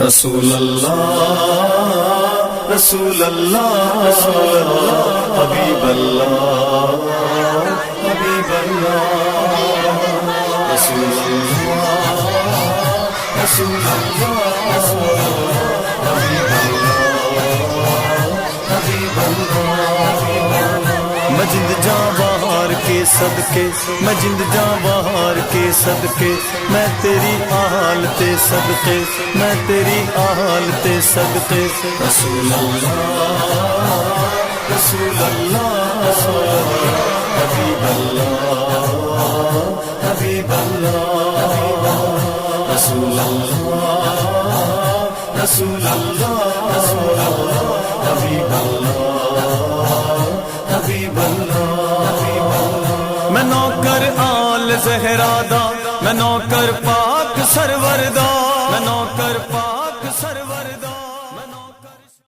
رسول اللہ رسول اللہ حبیب اللہ حبیب اللہ رسول اللہ رسول اللہ حبیب اللہ حبیب اللہ میں جند جاں بہار کے صدقے میں جند جاں بہار کے صدقے میں تیری آل تے صدقے میں تیری آل تے صدقے رسول اللہ رسول اللہ حبیب اللہ حبیب اللہ رسول اللہ رسول اللہ حبیب اللہ حبیب اللہ میں نوکر آل زہرا دا میں نوکر پاک سرور دا میں نوکر پاک